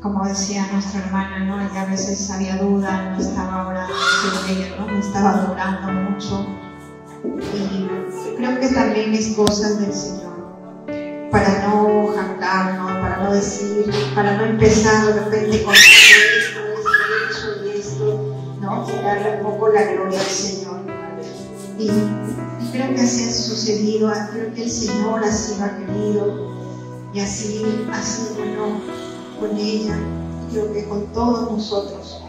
como decía nuestra hermana, ¿no? Ella a veces había duda, no estaba orando sobre ella, ¿no? Me estaba adorando mucho. Y creo que también es cosas del Señor, para no jactarnos, para no decir, para no empezar de repente con esto y esto, ¿no? Y darle un poco la gloria al Señor. Y creo que así ha sucedido, creo que el Señor así lo ha querido y así ha sido bueno con ella, creo que con todos nosotros,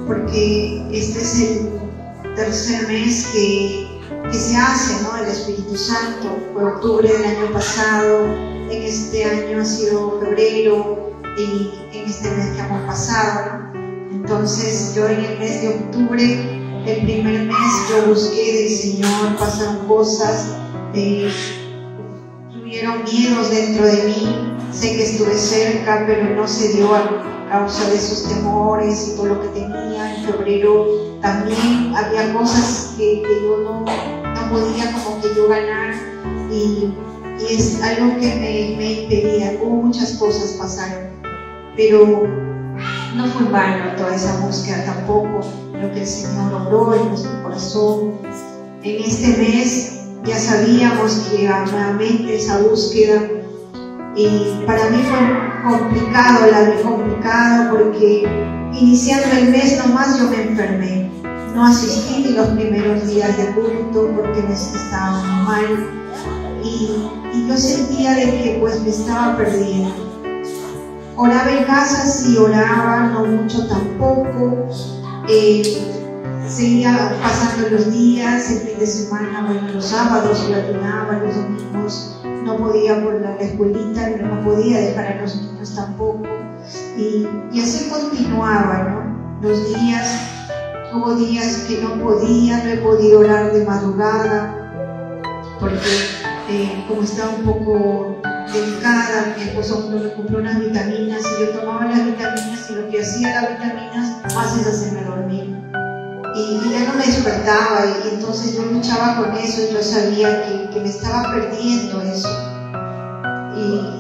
porque este es el tercer mes que se hace, ¿no? El Espíritu Santo. Fue octubre del año pasado, en este año ha sido febrero y en este mes que hemos pasado, ¿no? Entonces yo en el mes de octubre, el primer mes, yo busqué del Señor, pasaron cosas, tuvieron miedos dentro de mí. Sé que estuve cerca, pero no se dio a causa de esos temores y todo lo que tenía. En febrero también había cosas que yo no podía como que yo ganar y es algo que me impedía. Hubo muchas cosas pasaron, pero no fue en vano toda esa búsqueda tampoco, lo que el Señor obró en nuestro corazón. En este mes ya sabíamos que iba nuevamente esa búsqueda. Y para mí fue complicado, la vi complicado porque iniciando el mes nomás yo me enfermé. No asistí ni los primeros días de culto porque me estaba muy mal y yo sentía de que pues me estaba perdiendo. Oraba en casa, sí oraba, no mucho tampoco. Seguía pasando los días, el fin de semana, bueno, los sábados yo ayunaba, los domingos no podía por la escuelita, pero no podía dejar a los niños tampoco. Y así continuaba, ¿no? Los días, hubo días que no podía, no he podido orar de madrugada, porque como estaba un poco delicada, mi esposo me compró unas vitaminas y yo tomaba las vitaminas y lo que hacía las vitaminas más es hacerme dormir. Y ya no me despertaba y entonces yo luchaba con eso y yo sabía que me estaba perdiendo eso.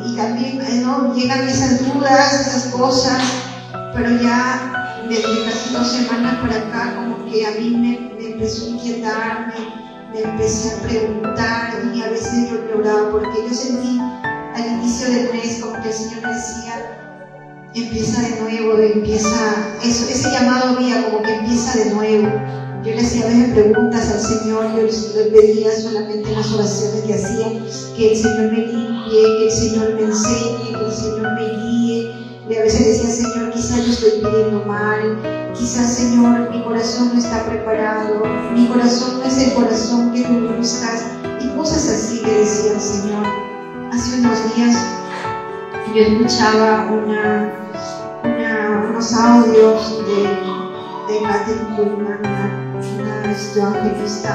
Y también ¿no? Llegan esas dudas, esas cosas, pero ya desde casi 2 semanas por acá como que a mí me empezó a inquietar, me empecé a preguntar y a veces yo lloraba porque yo sentí al inicio del mes como que el Señor me decía: empieza de nuevo, ese llamado había como que empieza de nuevo. Yo le hacía a veces preguntas al Señor, yo le pedía solamente en las oraciones que hacía, que el Señor me limpie, que el Señor me enseñe, que el Señor me guíe. Y a veces decía: Señor, quizás yo estoy pidiendo mal, quizás, Señor, mi corazón no está preparado, mi corazón no es el corazón que tú buscas, y cosas así le decía al Señor. Hace unos días yo escuchaba unos audios de Catherine Kuhlman, una evangelista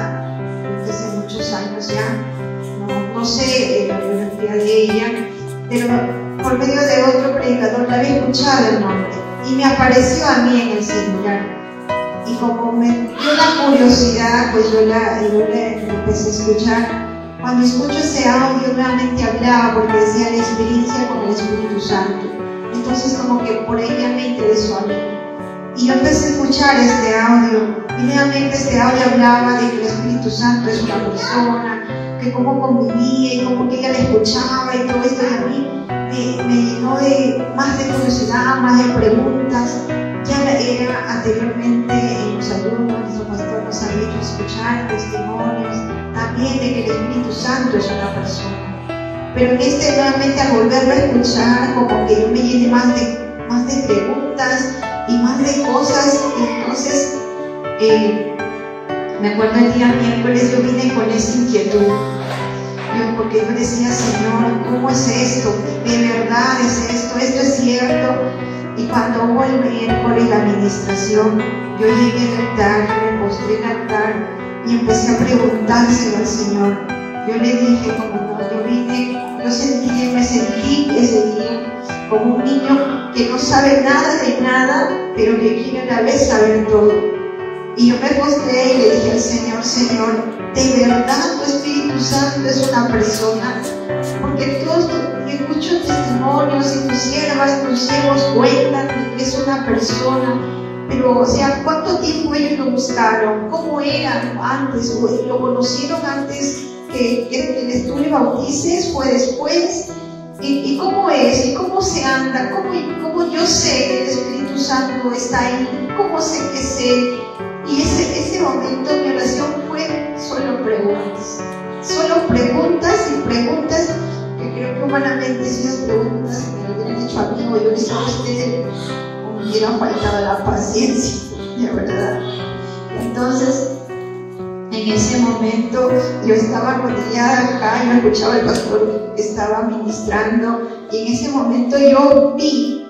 desde hace muchos años ya, no sé la biografía de ella, pero por medio de otro predicador la había escuchado el nombre y me apareció a mí en el celular y como me dio la curiosidad, pues yo la empecé a escuchar. Cuando escucho ese audio nuevamente hablaba porque decía la experiencia con el Espíritu Santo. Entonces como que por ella me interesó a mí. Y yo empecé a escuchar este audio. Y nuevamente este audio hablaba de que el Espíritu Santo es una persona, que cómo convivía y cómo que ella le escuchaba y todo esto. Y a mí me llenó de más de curiosidad, más de preguntas. Ya era anteriormente en los alumnos, nuestro pastor nos había hecho escuchar testimonios también de que el Espíritu Santo es una persona, pero en este nuevamente al volverlo a escuchar como que yo me llené más de preguntas y más de cosas. Y entonces me acuerdo el día miércoles yo vine con esa inquietud, porque yo decía: Señor, ¿cómo es esto? ¿De verdad es esto? ¿Esto es cierto? Y cuando hubo el miércoles la administración, yo llegué al altar, me postré en el altar y empecé a preguntárselo al Señor. Yo le dije, como yo vine, me sentí ese día como un niño que no sabe nada de nada, pero que quiere a la vez saber todo. Y yo me postré y le dije al Señor: Señor, ¿de verdad tu Espíritu Santo es una persona? Porque todos escucho testimonios y tus siervas, tus siervos cuentan que es una persona. Pero, o sea, ¿cuánto tiempo ellos lo buscaron? ¿Cómo eran antes? ¿Lo conocieron antes que tú le bautices? ¿Fue después? ¿Y cómo es? ¿Y cómo se anda? ¿Cómo yo sé que el Espíritu Santo está ahí? ¿Cómo sé que sé? Y ese momento mi oración fue solo preguntas. Solo preguntas y preguntas, que creo que humanamente esas preguntas me lo hubieran hecho a mí o yo les hice a ustedes, me hubiera faltado la paciencia, de verdad. Entonces, en ese momento yo estaba arrodillada acá, yo escuchaba al pastor que estaba ministrando, y en ese momento yo vi,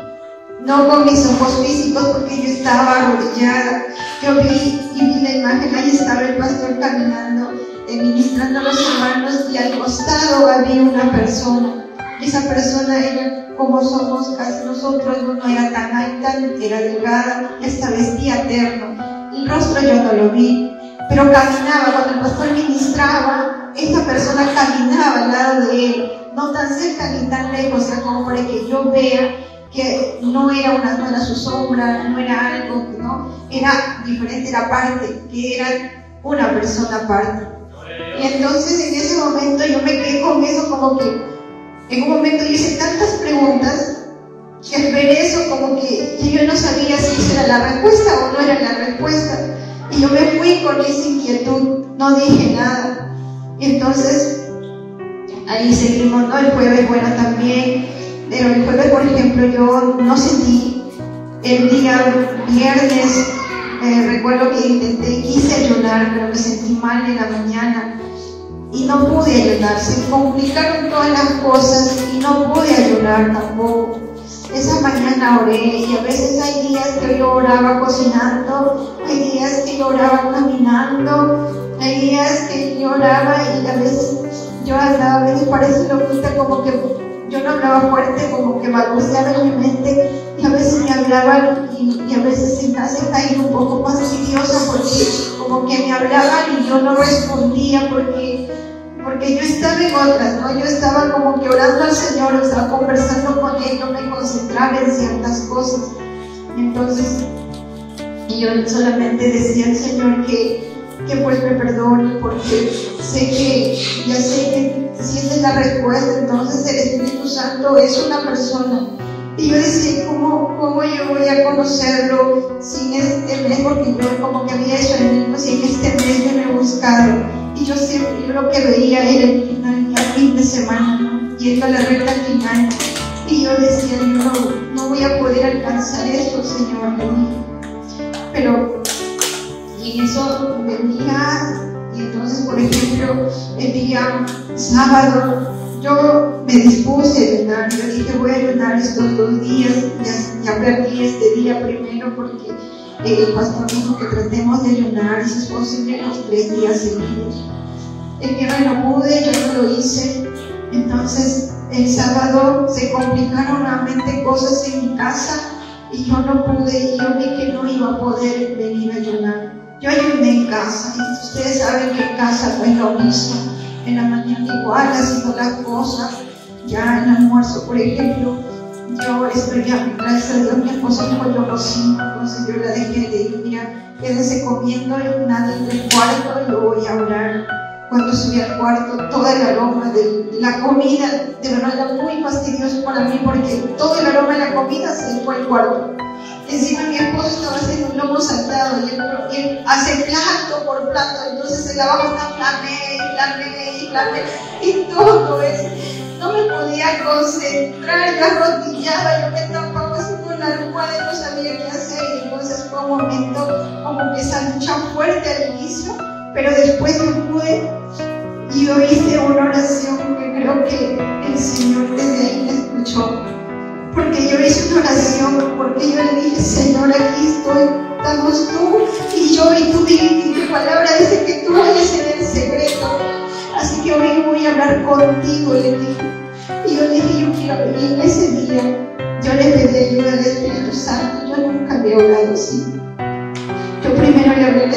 no con mis ojos físicos porque yo estaba arrodillada, yo vi y vi la imagen, ahí estaba el pastor caminando, ministrando a los hermanos, y al costado había una persona. Esa persona era como somos casi nosotros, no era tan alta, era delgada, hasta vestía terno. El rostro yo no lo vi, pero caminaba. Cuando el pastor ministraba, esta persona caminaba al lado de él, no tan cerca ni tan lejos, o sea, como para que yo vea que no era su sombra, no era algo, no, era diferente, era parte, que era una persona aparte. Y entonces en ese momento yo me quedé con eso, como que en un momento yo hice tantas preguntas que al ver eso como que yo no sabía si esa era la respuesta o no era la respuesta, y yo me fui con esa inquietud, no dije nada. Y entonces ahí seguimos, ¿no? El jueves, bueno, también, pero el jueves, por ejemplo, yo no sentí. El día viernes recuerdo que quise ayunar, pero me sentí mal en la mañana y no pude ayunar. Se complicaron todas las cosas y no pude ayunar tampoco. Esa mañana oré, y a veces hay días que yo oraba cocinando, hay días que yo oraba caminando, hay días que yo oraba y a veces yo andaba, a veces parece loquita, como que yo no hablaba fuerte, como que balbuceaba en mi mente, y a veces me hablaban y a veces se hace caer un poco fastidiosa porque como que me hablaban y yo no respondía porque yo estaba en otras, ¿no? Yo estaba como que orando al Señor, estaba conversando con Él, no me concentraba en ciertas cosas. Entonces yo solamente decía al Señor que pues me perdone, porque ya sé que si esa es la respuesta, entonces el Espíritu Santo es una persona. Y yo decía, ¿cómo yo voy a conocerlo sin este mes? Porque yo como que había hecho el mismo, si en este mes yo no he buscado. Y yo lo que veía era el fin de semana, ¿no? Yendo a la recta final. Y yo decía, no voy a poder alcanzar eso, Señor, le dije. Pero, y en eso venía, y entonces, por ejemplo, el día sábado, yo me dispuse a ayunar. Yo dije, voy a ayunar estos 2 días, ya perdí este día primero porque el pastor dijo que tratemos de ayunar, y si es posible, los 3 días seguidos. El viernes no pude, yo no lo hice. Entonces el sábado se complicaron nuevamente cosas en mi casa y yo no pude, y yo vi que no iba a poder venir a ayunar. Yo ayuné en casa, y ustedes saben que en casa no es lo mismo. En la mañana igual, haciendo las cosas, ya en el almuerzo, por ejemplo, yo estoy ya, gracias a Dios, mi esposo dijo, yo cocino, entonces yo la dejé de ir, mira, quédense comiendo, nadie en el cuarto, yo voy a orar. Cuando subí al cuarto, todo el aroma de la comida, de verdad era muy fastidioso para mí, porque todo el aroma de la comida se fue al cuarto. Encima mi esposo estaba haciendo un lomo saltado, y él hace plato por plato, entonces el abajo está flamé, y todo eso. No me podía concentrar, yo arrodillaba, yo me tapaba así con la almohada y no sabía qué hacer. Y entonces fue un momento como que esa lucha fuerte al inicio, pero después yo pude, y yo hice una oración que creo que el Señor desde ahí me escuchó. Porque yo hice una oración, porque yo le dije, Señor, aquí estoy, danos tú y yo, y tú y tu palabra dice que tú vayas en el secreto. Así que hoy voy a hablar contigo, le dije. Y yo le dije, yo quiero venir. En ese día yo le pedí ayuda al Espíritu Santo. Yo nunca había orado así. Yo primero le hablé al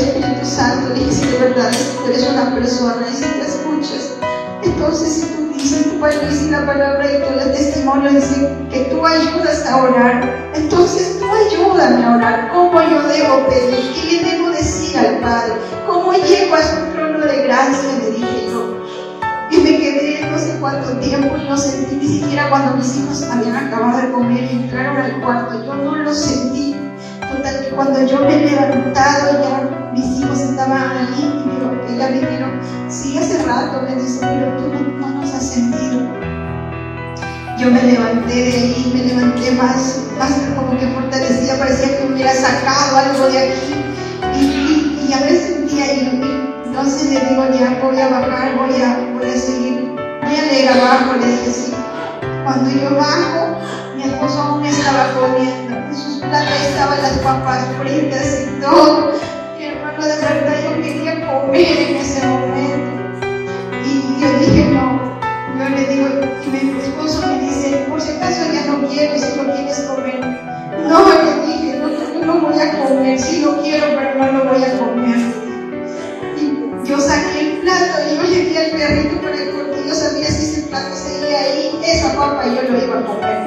la palabra y todos los testimonios dicen que tú ayudas a orar. Entonces tú ayúdame a orar. ¿Cómo yo debo pedir? ¿Qué le debo decir al Padre? ¿Cómo llego a su trono de gracia? Le dije yo. Y me quedé no sé cuánto tiempo y no sentí ni siquiera cuando mis hijos habían acabado de comer y entraron al cuarto. Yo no lo sentí. Total que cuando yo me he levantado ya mis hijos estaban ahí y ya me dijeron, sí, hace rato, me dice, pero tú no nos has sentido. Yo me levanté de ahí, me levanté más como que fortalecida, parecía que me hubiera sacado algo de aquí y ya me sentía ahí. Entonces le digo, ya voy a bajar, voy a seguir, voy a leer abajo, le dije sí. Cuando yo bajo, mi esposo aún estaba comiendo, en sus platos estaban las papas fritas y todo. Mi hermano, de verdad yo quería comer en ese momento. Y yo dije, no, yo le digo, y mi esposo me dice, por si acaso ya no quiero, si no quieres comer. No, le dije, no, yo no voy a comer, sí lo quiero, pero no lo voy a comer. Yo saqué el plato y yo le di al perrito porque yo sabía si ese plato seguía ahí, esa papa yo lo iba a comer.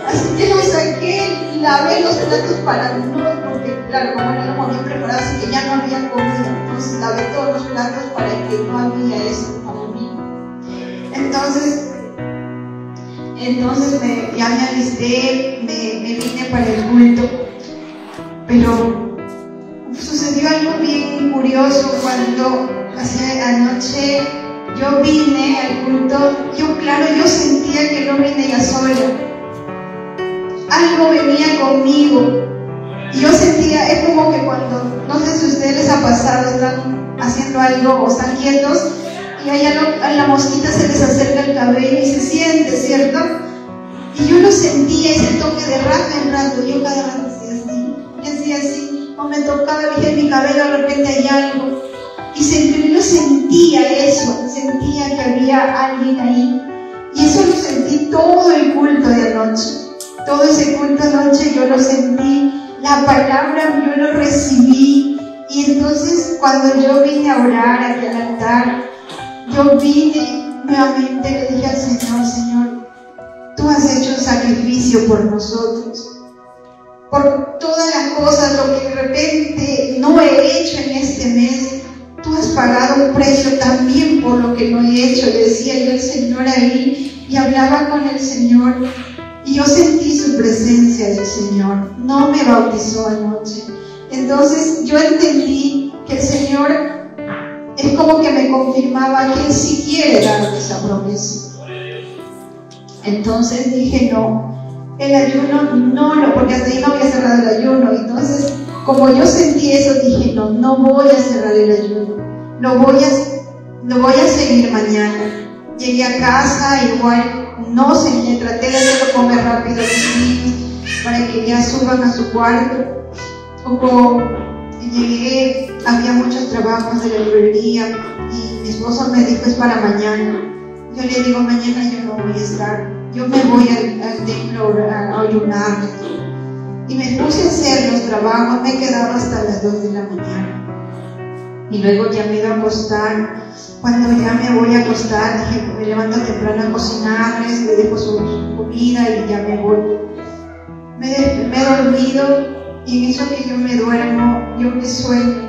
Así que lo saqué, lavé los platos para no, porque claro, como no lo había preparado, así que ya no había comida. Entonces lavé todos los platos para que no había eso para mí. Entonces ya me alisté, me vine para el culto, pero sucedió algo bien curioso cuando anoche yo vine al culto. Yo sentía que no vine ya sola, algo venía conmigo y yo sentía, es como que cuando, no sé si a ustedes les ha pasado, están haciendo algo o están quietos y a la mosquita se les acerca el cabello y se siente, ¿cierto? Y yo lo sentía, ese toque de rato en rato, yo cada rato hacía así, o me tocaba, dije, mi cabello de repente hay algo, y yo sentía eso, sentía que había alguien ahí, y eso lo sentí todo el culto de anoche, todo ese culto de anoche yo lo sentí, la palabra yo lo recibí, y entonces cuando yo vine a orar aquí al altar, yo vine nuevamente, le dije al Señor, Señor, tú has hecho un sacrificio por nosotros, por todas las cosas, lo que de repente no he hecho en este mes, tú has pagado un precio también por lo que no he hecho. Le decía yo al Señor ahí y hablaba con el Señor y yo sentí su presencia del Señor. No me bautizó anoche. Entonces yo entendí que el Señor es como que me confirmaba que Él sí quiere darme esa promesa. Entonces dije no, el ayuno porque hasta ahí no había cerrado el ayuno. Entonces como yo sentí eso, dije no voy a cerrar el ayuno, lo voy a seguir mañana. Llegué a casa, igual no seguí, traté de hacerlo comer rápido a los niños para que ya suban a su cuarto. Como llegué, había muchos trabajos de la librería y mi esposo me dijo es para mañana. Yo le digo mañana yo no voy a estar, yo me voy al templo a ayunar. Y me puse a hacer los trabajos, me he quedado hasta las 2 de la mañana. Y luego ya me iba a acostar. Cuando ya me voy a acostar, dije, me levanto temprano a cocinarles, le dejo su comida y ya me voy. Me he dormido y en eso que yo me duermo, yo me sueño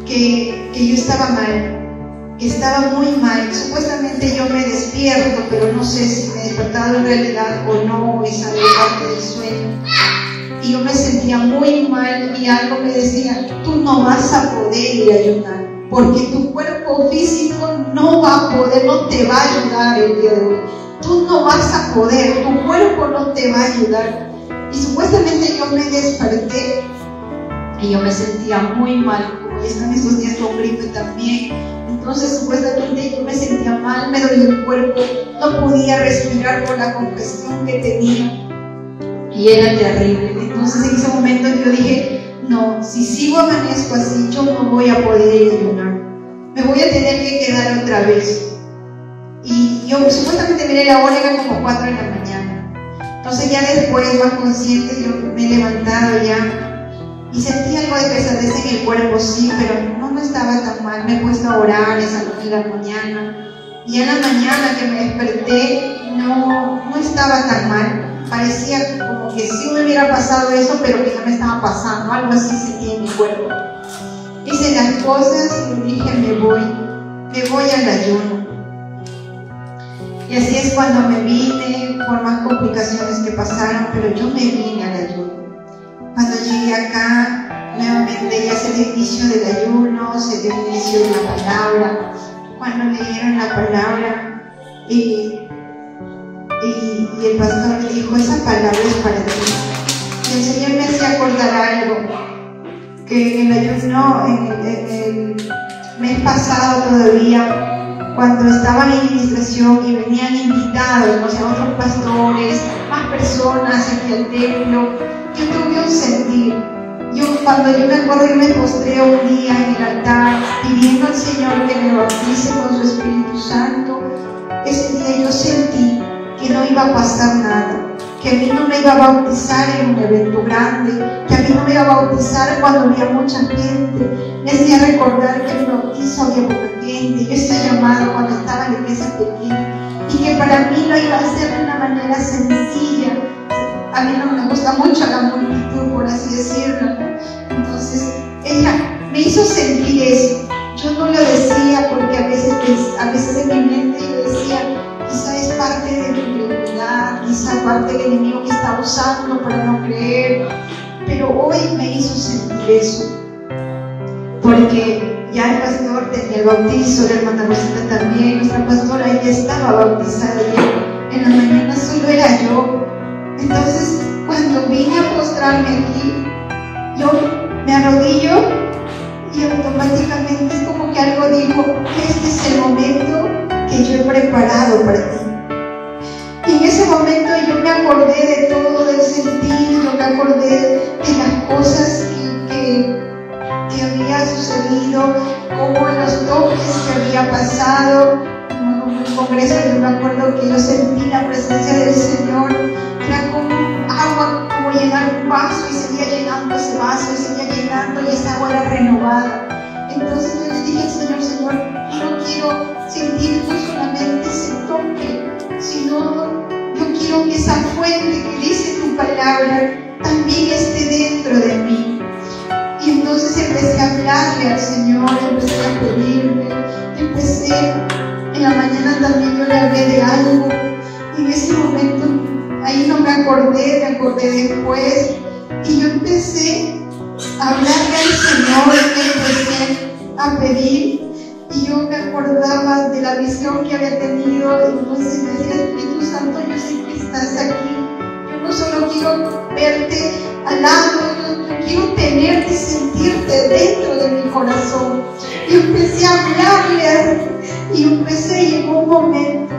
que yo estaba mal, que estaba muy mal. Supuestamente yo me despierto, pero no sé si me he despertado en realidad o no, es algo parte del sueño. Y yo me sentía muy mal y algo me decía, tú no vas a poder ir a ayunar, porque tu cuerpo físico no va a poder, no te va a ayudar el día de hoy. Tú no vas a poder, tu cuerpo no te va a ayudar. Y supuestamente yo me desperté y yo me sentía muy mal, como ya están esos días con gripe también. Entonces supuestamente yo me sentía mal, me dolía el cuerpo, no podía respirar por la congestión que tenía. Y era terrible. Entonces en ese momento yo dije, no, si sigo amanezco así, yo no voy a poder ir a ayunar. Me voy a tener que quedar otra vez. Y yo supuestamente miré la hora, era como 4 de la mañana. Entonces ya después, más consciente, yo me he levantado ya y sentí algo de pesadez en el cuerpo, sí, pero no estaba tan mal. Me he puesto a orar esa 9 de la mañana. Y en la mañana que me desperté, no estaba tan mal. Parecía como que sí me hubiera pasado eso, pero que no me estaba pasando. Algo así sentí en mi cuerpo. Hice las cosas y dije, me voy al ayuno. Y así es cuando me vine, por más complicaciones que pasaron, pero yo me vine al ayuno. Cuando llegué acá, nuevamente ya se dio el inicio del ayuno, se dio el inicio de la palabra. Cuando leyeron la palabra y el pastor me dijo, esa palabra es para ti. Y el Señor me hacía acordar algo, que en el ayuno, en el mes pasado todavía, cuando estaba en administración y venían invitados, o sea, otros pastores, más personas aquí al templo, yo tuve un sentir. Cuando yo me acuerdo, yo me postré un día en el altar pidiendo al Señor que me bautice con su Espíritu Santo. Ese día yo sentí que no iba a pasar nada, que a mí no me iba a bautizar en un evento grande, que a mí no me iba a bautizar cuando había mucha gente. Me hacía recordar que en mi bautizo había poca gente, yo estaba llamado cuando estaba en la iglesia pequeña, y que para mí lo iba a hacer de una manera sencilla. A mí no me gusta mucho la multitud, por así decirlo. Entonces, ella me hizo sentir eso. Yo no lo decía porque a veces en mi mente yo decía, quizá es parte de mi incredulidad, quizá parte del enemigo que está usando para no creer. Pero hoy me hizo sentir eso. Porque ya el pastor tenía el bautizo, la hermana Rosita también, nuestra pastora, ella estaba bautizada y en la mañana solo era yo. Entonces, cuando vine a postrarme aquí, yo me arrodillo y automáticamente es como que algo dijo, este es el momento que yo he preparado para ti. Y en ese momento yo me acordé de todo, del sentir, yo me acordé de las cosas que había sucedido, como los toques que había pasado. En el congreso yo me acuerdo que yo sentí la presencia del Señor. Era como agua, como llenar un vaso y seguía llenando ese vaso y seguía llenando y esa agua era renovada. Entonces yo le dije al Señor, Señor, no quiero sentir no solamente ese toque, sino yo quiero que esa fuente que dice tu palabra también esté dentro de mí. Y entonces empecé a hablarle al Señor, empecé a pedirle, en la mañana también yo le hablé de algo. Y en ese momento, ahí no me acordé después. Y yo empecé a hablarle al Señor, empecé a pedir. Y yo me acordaba de la visión que había tenido. Entonces me decía, Espíritu Santo, yo sé que estás aquí. Yo no solo quiero verte al lado, yo quiero tenerte y sentirte dentro de mi corazón. Y empecé a hablarle y llegó un momento,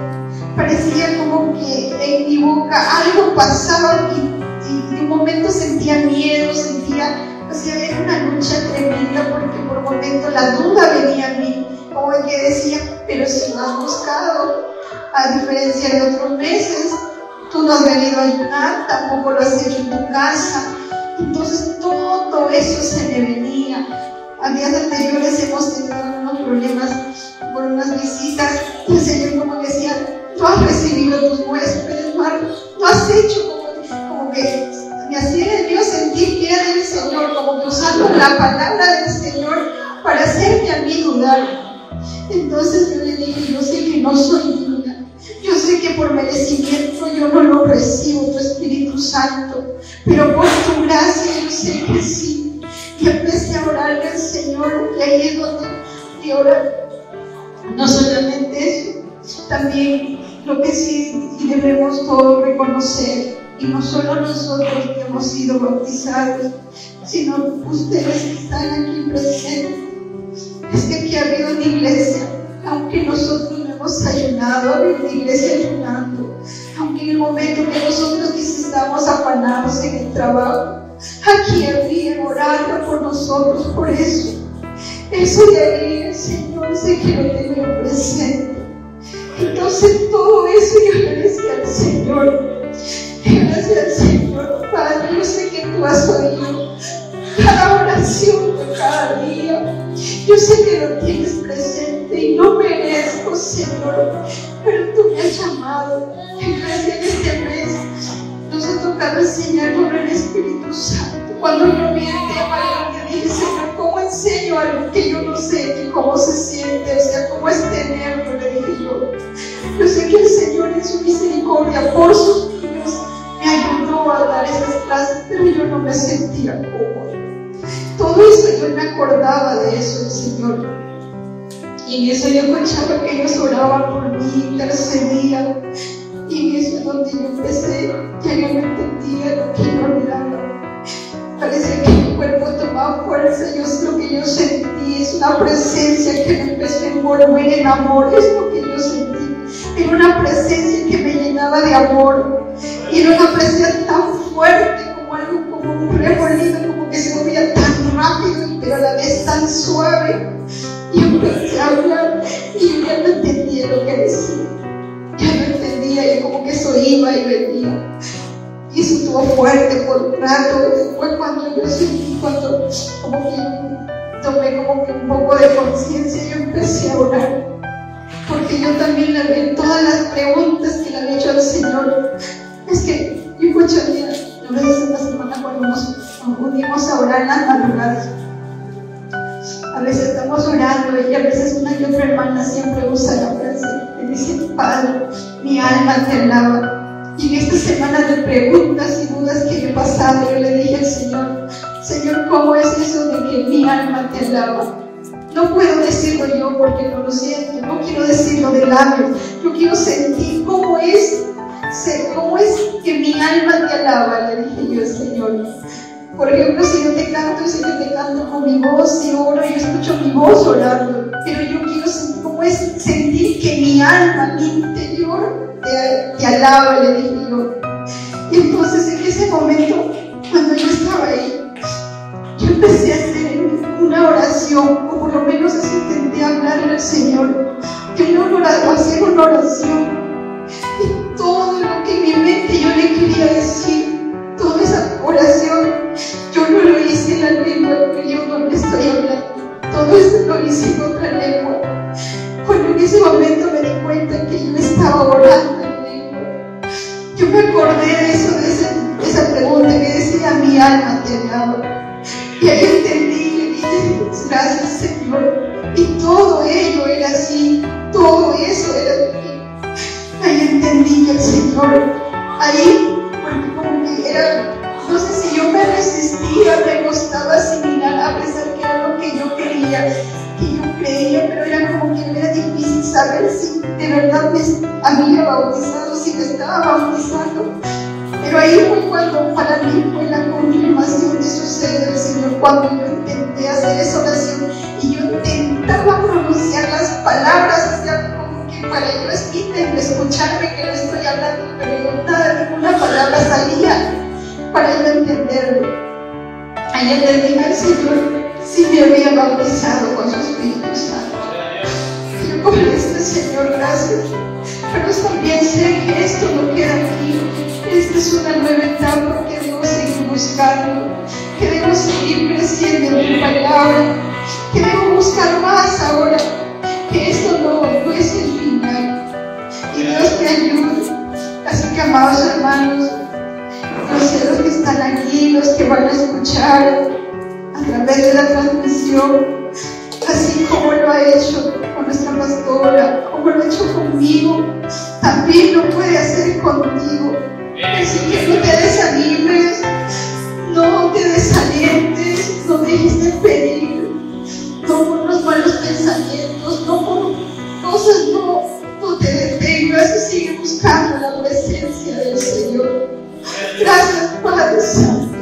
parecía como que en mi boca algo pasaba y de un momento sentía miedo, era una lucha tremenda porque por momentos la duda venía a mí, como que decía, pero si no has buscado, a diferencia de otros meses, tú no has venido a ayunar, tampoco lo has hecho en tu casa. Entonces todo eso se me venía. A días anteriores hemos tenido algunos problemas por unas visitas y el Señor como que decía, no has recibido tus huéspedes, no has hecho, como que me hacía el Dios sentir que era del Señor, como que usando la palabra del Señor para hacerme a mí dudar. Entonces yo le dije, yo sé que no soy digna, yo sé que por merecimiento yo no lo recibo, tu Espíritu Santo, pero por tu gracia yo sé que sí. Y empecé a orarle al Señor, y ahí es donde te ora. No solamente eso, también lo que sí debemos todos reconocer, y no solo nosotros que hemos sido bautizados, sino ustedes que están aquí presentes, es que aquí ha habido una iglesia, aunque nosotros no hemos ayunado, había una iglesia ayunando, aunque en el momento que nosotros quizás estamos afanados en el trabajo, aquí había orando por nosotros, por eso de ahí el Señor sé que lo tengo presente. Entonces todo eso yo le decía al Señor, gracias al Señor, Padre, yo sé que tú has oído cada oración de cada día, yo sé que lo tienes presente y no merezco lejos, Señor, pero tú me has llamado. Gracias en este mes nos ha tocado enseñar por el Espíritu Santo. Cuando yo vi el tema, yo dije, Señor, ¿cómo enseño algo que yo no sé? ¿Cómo se siente? O sea, ¿cómo es tenerlo? Le dije yo. Yo sé que el Señor en su misericordia por sus niños me ayudó a dar esas clases, pero yo no me sentía cómoda. Todo eso yo me acordaba de eso, el Señor. Y en eso yo escuchaba que ellos oraban por mí, intercedían. Y en eso es donde yo empecé, ya yo no entendía lo que yo hablaba. Parecía que mi cuerpo tomaba fuerza. Lo que yo sentí es una presencia que me empezó a envolver en amor. Es lo que yo sentí. Era una presencia que me llenaba de amor. Y era una presencia tan fuerte como algo, como un remolino, como que se movía tan rápido, pero a la vez tan suave. Y yo empecé a hablar y yo ya no entendía lo que decía. Ya no entendía, yo como que eso iba y venía. Y eso estuvo fuerte por un rato. Después cuando yo sentí, cuando como que yo tomé como que un poco de conciencia, yo empecé a orar. Porque yo también le vi todas las preguntas que le había hecho al Señor. Es que yo escucharía, una vez en la semana cuando nos unimos a orar en las madrugadas. A veces estamos orando y a veces una y otra hermana siempre usa la frase. Me dice, Padre, mi alma te alaba. Y en esta semana de preguntas y dudas que yo he pasado, yo le dije al Señor, Señor, ¿cómo es eso de que mi alma te alaba? No puedo decirlo yo porque no lo siento, no quiero decirlo de labios, yo quiero sentir cómo es que mi alma te alaba, le dije yo al Señor. Por ejemplo, si yo te canto con mi voz, si oro, yo escucho mi voz orando, pero yo quiero sentir cómo es sentir que mi alma, mi interior te alaba, le dije yo. Y entonces en ese momento, cuando yo estaba ahí, yo empecé a hacer una oración, o por lo menos así intenté hablar al Señor, hacer una oración. Y todo lo que en mi mente yo le quería decir, toda esa oración, yo no lo hice en la lengua que yo no le estoy hablando. Todo eso lo hice en otra lengua. Cuando en ese momento me di cuenta que yo estaba orando en lengua, yo me acordé de eso, de esa pregunta que decía, mi alma te alaba. Y ahí entendí y le dije, gracias Señor. Y todo ello era así, todo eso era de mí. Ahí entendí que el Señor, ahí, porque como que era, no sé si yo me resistía, me costaba asimilar, a pesar que era lo que yo creía, pero era como que era difícil saber si de verdad me había bautizado, si me estaba bautizando. Pero ahí fue cuando para mí fue la confirmación de su ser del Señor, cuando yo intenté hacer esa oración y yo intentaba pronunciar las palabras, o sea, como que para ellos escucharme que no estoy hablando, pero yo ninguna palabra salía para yo entenderlo. Ahí entendí que el Señor sí me había bautizado con su Espíritu Santo. Y yo con esto, Señor, gracias. Pero también sé que esto no queda aquí. Esta es una nueva etapa que debo seguir buscando, que debo seguir creciendo en tu palabra, que debo buscar más ahora, que esto no es el final. Y Dios te ayude. Así que, amados hermanos, los que están aquí, los que van a escuchar a través de la transmisión, así como lo ha hecho con nuestra pastora, como lo ha hecho conmigo, también lo puede hacer contigo. Así que no te desanimes, no te desalientes, no dejes de pedir, no por los malos pensamientos, no por cosas, no te detengas y sigue buscando la presencia del Señor. Gracias, Padre Santo.